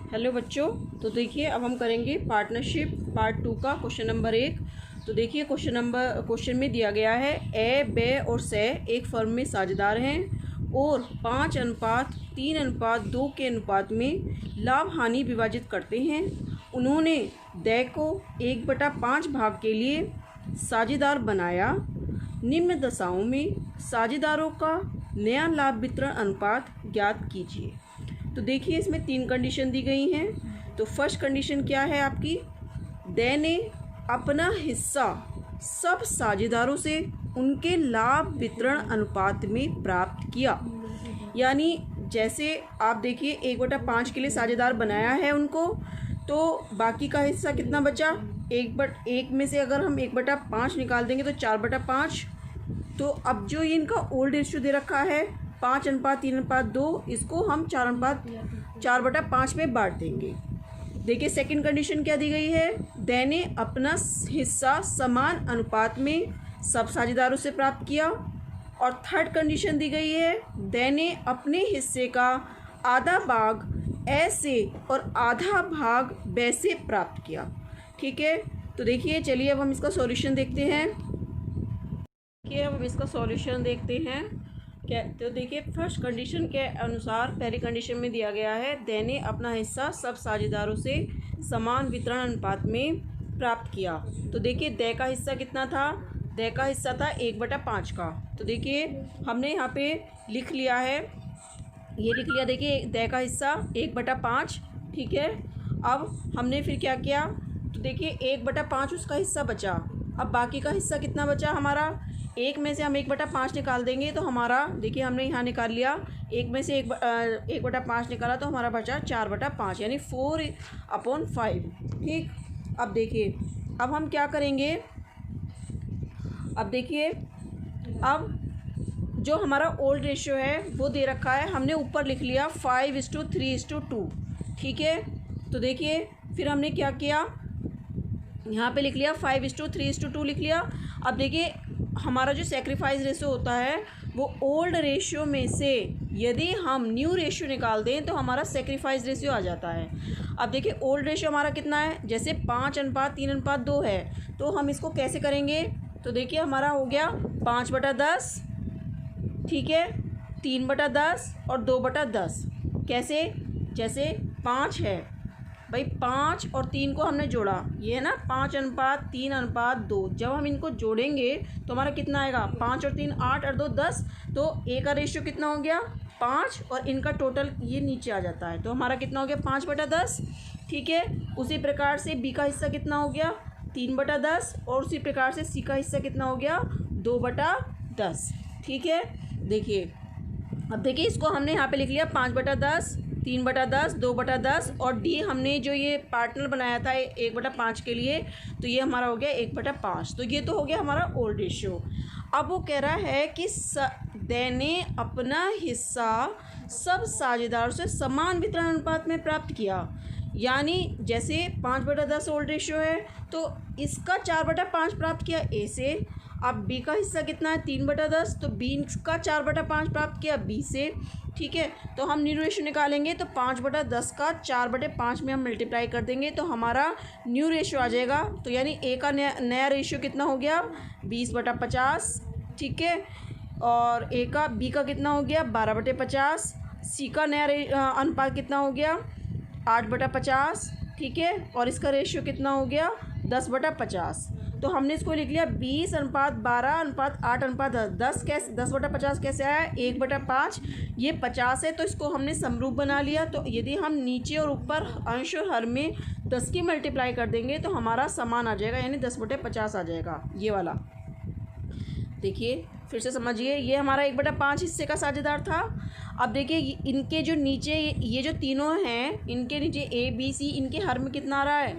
Hello बच्चों, तो देखिए अब हम करेंगे पार्टनरशिप पार्ट 2 का क्वेश्चन नंबर 1। तो देखिए क्वेश्चन में दिया गया है ए, बे और से एक फर्म में साझेदार हैं और 5:3:2 के अनुपात में लाभ हानि विभाजित करते हैं। उन्होंने दे को 1/5 भाग के लिए साझेदार बनाया। निम्न दशाओं में साझेदारों का नया लाभ वितरण अनुपात ज्ञात कीजिए। तो देखिए इसमें 3 कंडीशन दी गई हैं। तो फर्स्ट कंडीशन क्या है आपकी, दे ने अपना हिस्सा सब साझेदारों से उनके लाभ वितरण अनुपात में प्राप्त किया। यानी जैसे आप देखिए 1/5 के लिए साझेदार बनाया है उनको, तो बाकी का हिस्सा कितना बचा, 1 में से अगर हम 1/5 निकाल देंगे तो 4/5। तो अब जो ये इनका ओल्ड रेशियो दे रखा है 5:3:2, इसको हम 4/5 में बांट देंगे। देखिए सेकंड कंडीशन क्या दी गई है, दे ने अपना हिस्सा समान अनुपात में सब साझेदारों से प्राप्त किया। और थर्ड कंडीशन दी गई है, दे ने अपने हिस्से का आधा भाग ए से और आधा भाग बे से प्राप्त किया। ठीक है, तो देखिए चलिए अब हम इसका सॉल्यूशन देखते हैं। अब हम इसका सॉल्यूशन देखते हैं क्या। तो देखिए फर्स्ट कंडीशन के अनुसार पहली कंडीशन में दिया गया है, दे ने अपना हिस्सा सब साझेदारों से समान वितरण अनुपात में प्राप्त किया। तो देखिए दे का हिस्सा कितना था, दे का हिस्सा था 1/5 का। तो देखिए हमने यहाँ पे लिख लिया है, ये लिख लिया, देखिए दे का हिस्सा 1/5। ठीक है, अब हमने फिर क्या किया, तो देखिए 1/5 उसका हिस्सा बचा। अब बाकी का हिस्सा कितना बचा हमारा, 1 में से हम 1/5 निकाल देंगे तो हमारा, देखिए हमने यहाँ निकाल लिया, 1 में से 1/5 निकाला तो हमारा बचा 4/5 यानी 4/5। ठीक, अब देखिए अब हम क्या करेंगे, अब देखिए अब जो हमारा ओल्ड रेशियो है वो दे रखा है, हमने ऊपर लिख लिया 5:3:2। ठीक है, तो देखिए फिर हमने क्या किया, यहाँ पे लिख लिया 5:3:2 लिख लिया। अब देखिए हमारा जो सेक्रीफाइस रेशियो होता है वो ओल्ड रेशियो में से यदि हम न्यू रेशियो निकाल दें तो हमारा सेक्रीफाइस रेशियो आ जाता है। अब देखिए ओल्ड रेशियो हमारा कितना है, जैसे 5:3:2 है, तो हम इसको कैसे करेंगे, तो देखिए हमारा हो गया 5/10, ठीक है, 3/10 और 2/10। कैसे, जैसे 5 है भाई, 5 और 3 को हमने जोड़ा, ये है ना 5:3:2। जब हम इनको जोड़ेंगे तो हमारा कितना आएगा, 5 और 3 8 और 2 10। तो ए का रेशियो कितना हो गया 5 और इनका टोटल ये नीचे आ जाता है, तो हमारा कितना हो गया 5/10। ठीक है, उसी प्रकार से बी का हिस्सा कितना हो गया 3/10 और उसी प्रकार से सी का हिस्सा कितना हो गया 2/10। ठीक है, देखिए अब देखिए इसको हमने यहाँ पे लिख लिया 5/10, 3/10, 2/10 और डी हमने जो ये पार्टनर बनाया था 1/5 के लिए, तो ये हमारा हो गया 1/5। तो ये तो हो गया हमारा ओल्ड रेशियो। अब वो कह रहा है कि दे ने अपना हिस्सा सब साझेदारों से समान वितरण अनुपात में प्राप्त किया। यानी जैसे 5/10 ओल्ड रेशियो है तो इसका 4/5 प्राप्त किया ए से। अब बी का हिस्सा कितना है 3/10, तो बी का 4/5 प्राप्त किया बी से। ठीक है, तो हम न्यू रेशियो निकालेंगे तो 5/10 का 4/5 में हम मल्टीप्लाई कर देंगे तो हमारा न्यू रेशियो आ जाएगा। तो यानी ए का नया रेशियो कितना हो गया 20/50। ठीक है, और ए का बी का कितना हो गया 12/50। सी का नया अनुपात कितना हो गया 8/50। ठीक है, और इसका रेशियो कितना हो गया 10/50। तो हमने इसको लिख लिया 20:12:8:10। कैसे 10/50 कैसे आया, 1/5, ये 50 है तो इसको हमने समरूप बना लिया। तो यदि हम नीचे और ऊपर अंश और हर में 10 की मल्टीप्लाई कर देंगे तो हमारा समान आ जाएगा, यानी 10/50 आ जाएगा ये वाला। देखिए फिर से समझिए, ये हमारा 1/5 हिस्से का साझेदार था। अब देखिए इनके जो नीचे ये जो तीनों हैं, इनके नीचे ए बी सी, इनके हर में कितना आ रहा है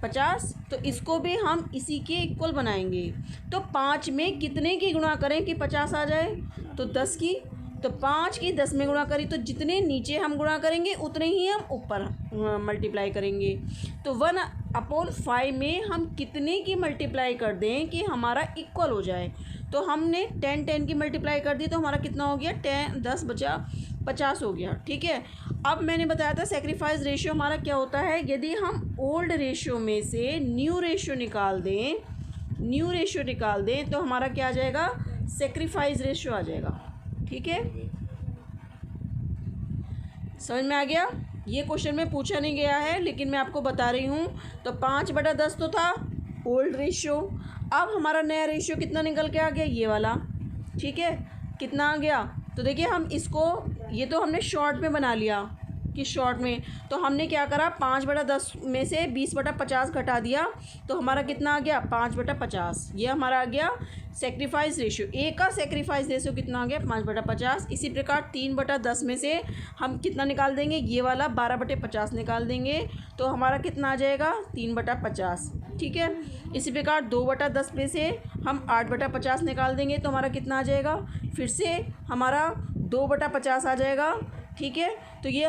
50। तो इसको भी हम इसी के इक्वल बनाएंगे। तो 5 में कितने की गुणा करें कि 50 आ जाए, तो 10 की। तो 5 की 10 में गुणा करी तो जितने नीचे हम गुणा करेंगे उतने ही हम ऊपर मल्टीप्लाई करेंगे। तो 1/5 में हम कितने की मल्टीप्लाई कर दें कि हमारा इक्वल हो जाए, तो हमने 10 की मल्टीप्लाई कर दी तो हमारा कितना हो गया, 10 बचा 50 हो गया। ठीक है, अब मैंने बताया था सेक्रीफाइस रेशियो हमारा क्या होता है। यदि हम ओल्ड रेशियो में से न्यू रेशियो निकाल दें तो हमारा क्या आ जाएगा, सेक्रीफाइस रेशियो आ जाएगा। ठीक है, समझ में आ गया। ये क्वेश्चन में पूछा नहीं गया है लेकिन मैं आपको बता रही हूँ। तो 5/10 तो था ओल्ड रेशियो। अब हमारा नया रेशियो कितना निकल के आ गया, ये वाला। ठीक है, कितना आ गया, तो देखिए हम इसको, ये तो हमने शॉर्ट में बना लिया कि शॉर्ट में, तो हमने क्या करा, 5/10 में से 20/50 घटा दिया तो हमारा कितना आ गया, 5/50। ये हमारा आ गया सेक्रीफाइस रेशियो। ए का सेक्रीफाइस रेशियो कितना आ गया, 5/50। इसी प्रकार 3/10 में से हम कितना निकाल देंगे, ये वाला 12/50 निकाल देंगे तो हमारा कितना आ जाएगा, 3/50। ठीक है, इसी प्रकार 2/10 में से हम 8/50 निकाल देंगे तो हमारा कितना आ जाएगा, फिर से हमारा 2/50 आ जाएगा। ठीक है, तो ये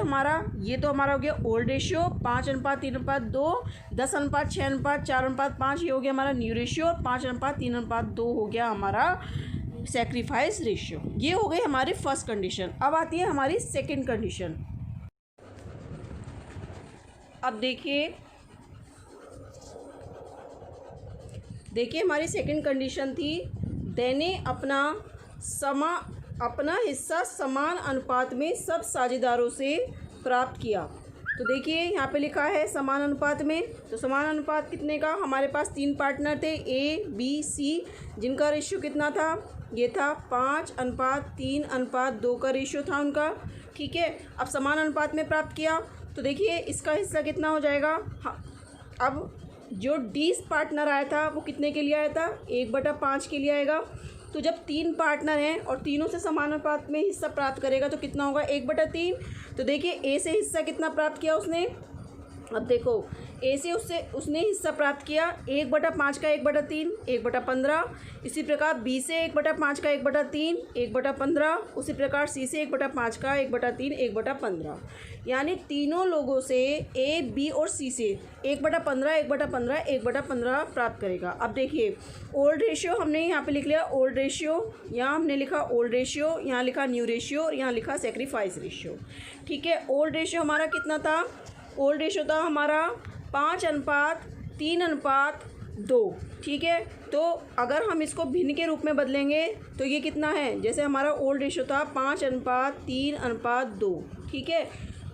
तो हमारा हो गया ओल्ड रेशियो 5:3:2, 10:6:4:5, ये हो गया हमारा न्यू रेशियो। 5:3:2 हो गया हमारा सेक्रीफाइस रेशियो। ये हो गई हमारी फर्स्ट कंडीशन। अब आती है हमारी सेकंड कंडीशन। अब देखिए हमारी सेकंड कंडीशन थी, देने अपना हिस्सा समान अनुपात में सब साझेदारों से प्राप्त किया। तो देखिए यहाँ पे लिखा है समान अनुपात में, तो समान अनुपात कितने का, हमारे पास 3 पार्टनर थे A, B, C, जिनका रेशियो कितना था, ये था 5:3:2 का रेशियो था उनका। ठीक है, अब समान अनुपात में प्राप्त किया तो देखिए इसका हिस्सा कितना हो जाएगा। अब जो D पार्टनर आया था वो कितने के लिए आया था, 1/5 के लिए आएगा। तो जब 3 पार्टनर हैं और तीनों से समान अनुपात में हिस्सा प्राप्त करेगा तो कितना होगा, 1/3। तो देखिए ए से हिस्सा कितना प्राप्त किया उसने, अब देखो ए से उसने हिस्सा प्राप्त किया 1/5 का 1/3, 1/15। इसी प्रकार बी से 1/5 का 1/3, 1/15। उसी प्रकार सी से 1/5 का 1/3, 1/15। यानी तीनों लोगों से ए, बी और सी से 1/15, 1/15, 1/15 प्राप्त करेगा। अब देखिए ओल्ड रेशियो हमने यहाँ पे लिख लिया, ओल्ड रेशियो, यहाँ हमने लिखा ओल्ड रेशियो, यहाँ लिखा न्यू रेशियो, यहाँ लिखा सेक्रीफाइस रेशियो। ठीक है, ओल्ड रेशियो हमारा कितना था, ओल्ड रेशियो था हमारा 5:3:2। ठीक है, तो अगर हम इसको भिन्न के रूप में बदलेंगे तो ये कितना है, जैसे हमारा ओल्ड रेशियो था 5:3:2। ठीक है,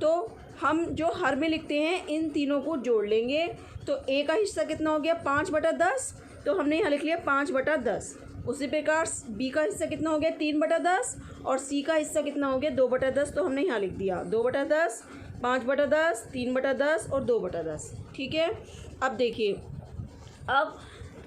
तो हम जो हर में लिखते हैं इन तीनों को जोड़ लेंगे तो ए का हिस्सा कितना हो गया, 5/10, तो हमने यहाँ लिख लिया 5/10। उसी प्रकार बी का हिस्सा कितना हो गया, 3/10, और सी का हिस्सा कितना हो गया, 2/10, तो हमने यहाँ लिख दिया 2/10, 5/10, 3/10 और 2/10। ठीक है, अब देखिए अब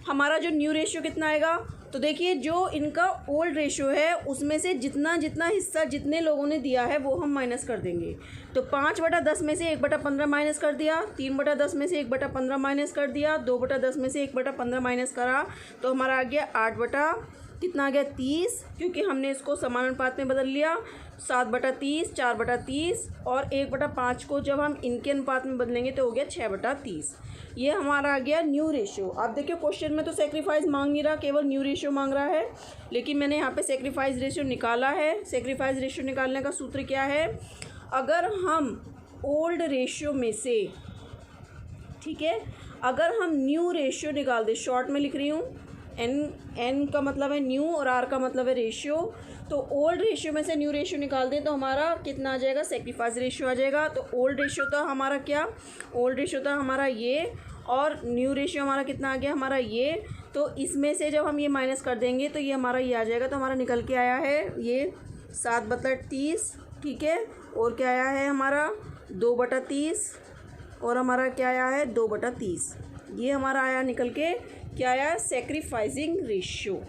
हमारा जो न्यू रेशियो कितना आएगा, तो देखिए जो इनका ओल्ड रेशियो है उसमें से जितना हिस्सा जितने लोगों ने दिया है वो हम माइनस कर देंगे। तो 5/10 में से 1/15 माइनस कर दिया, 3/10 में से 1/15 माइनस कर दिया, 2/10 में से 1/15 माइनस करा तो हमारा आ गया 8/कितना आ गया, 30, क्योंकि हमने इसको समानुपात में बदल लिया। 7/30, 4/30 और 1/5 को जब हम इनके अनुपात में बदलेंगे तो हो गया 6/30। ये हमारा आ गया न्यू रेशियो। अब देखिए क्वेश्चन में तो सेक्रीफाइस मांग नहीं रहा, केवल न्यू रेशियो मांग रहा है, लेकिन मैंने यहाँ पे सेक्रीफाइस रेशियो निकाला है। सेक्रीफाइस रेशियो निकालने का सूत्र क्या है, अगर हम ओल्ड रेशियो में से, ठीक है, अगर हम न्यू रेशियो निकाल दें, शॉर्ट में लिख रही हूँ, एन का मतलब है न्यू और आर का मतलब है रेशियो, तो ओल्ड रेशियो में से न्यू रेशियो निकाल दें तो हमारा कितना आ जाएगा, सेक्रीफाइस रेशियो आ जाएगा। तो ओल्ड रेशियो था हमारा क्या, ओल्ड रेशियो था हमारा ये, और न्यू रेशियो हमारा कितना आ गया, हमारा ये। तो इसमें से जब हम ये माइनस कर देंगे तो ये हमारा ये आ जाएगा। तो हमारा निकल के आया है ये 7/30, ठीक है, और क्या आया है हमारा 2/30, और हमारा क्या आया है 2/30। ये हमारा आया निकल के क्या आया, सेक्रीफाइसिंग रेशियो।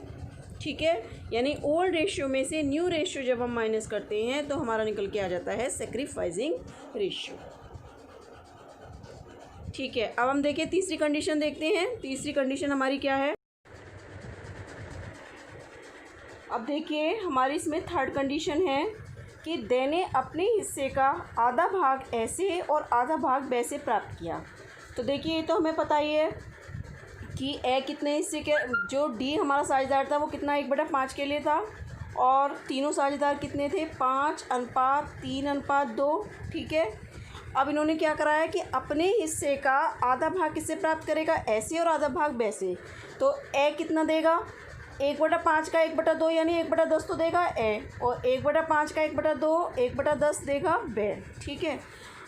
ठीक है, यानी ओल्ड रेशियो में से न्यू रेशियो जब हम माइनस करते हैं तो हमारा निकल के आ जाता है सेक्रीफाइसिंग रेशियो। ठीक है, अब हम देखिए तीसरी कंडीशन देखते हैं। तीसरी कंडीशन हमारी क्या है, अब देखिए हमारी इसमें थर्ड कंडीशन है कि देने अपने हिस्से का आधा भाग ऐसे और आधा भाग वैसे प्राप्त किया। तो देखिए ये तो हमें पता ही है कि ए कितने हिस्से के, जो डी हमारा साझेदार था वो कितना 1/5 के लिए था, और तीनों साझेदार कितने थे 5:3:2। ठीक है। अब इन्होंने क्या करा है कि अपने हिस्से का आधा भाग किससे प्राप्त करेगा, ऐसे और आधा भाग वैसे। तो ए कितना देगा 1/5 का 1/2 यानी 1/10 तो देगा ए, और 1/5 का 1/2 1/10 देगा बे। ठीक है।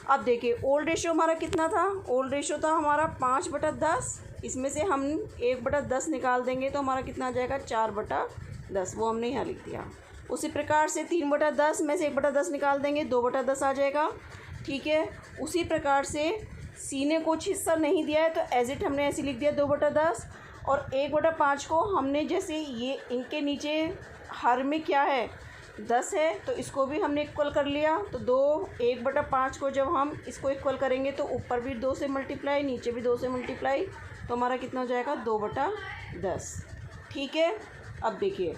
अब देखिए ओल्ड रेशियो हमारा कितना था, ओल्ड रेशियो था हमारा 5/10, इसमें से हम 1/10 निकाल देंगे तो हमारा कितना आ जाएगा 4/10, वो हमने यहाँ लिख दिया। उसी प्रकार से 3/10 में से 1/10 निकाल देंगे 2/10 आ जाएगा। ठीक है। उसी प्रकार से सी ने कुछ हिस्सा नहीं दिया है तो एज इट हमने ऐसे लिख दिया 2/10, और 1/5 को हमने जैसे ये इनके नीचे हर में क्या है 10 है तो इसको भी हमने इक्वल कर लिया। तो 1/5 को जब हम इसको इक्वल करेंगे तो ऊपर भी 2 से मल्टीप्लाई, नीचे भी 2 से मल्टीप्लाई, तो हमारा कितना हो जाएगा 2/10। ठीक है। अब देखिए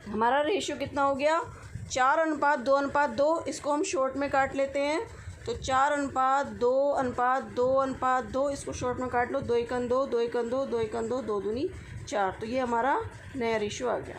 हमारा रेशियो कितना हो गया 4:2:2। इसको हम शॉर्ट में काट लेते हैं, तो 4:2:2:2, इसको शॉर्ट में काट लो, 2 × 2 2 × 2 2 × 2 2 दूनी 4। तो ये हमारा नया रेशियो आ गया।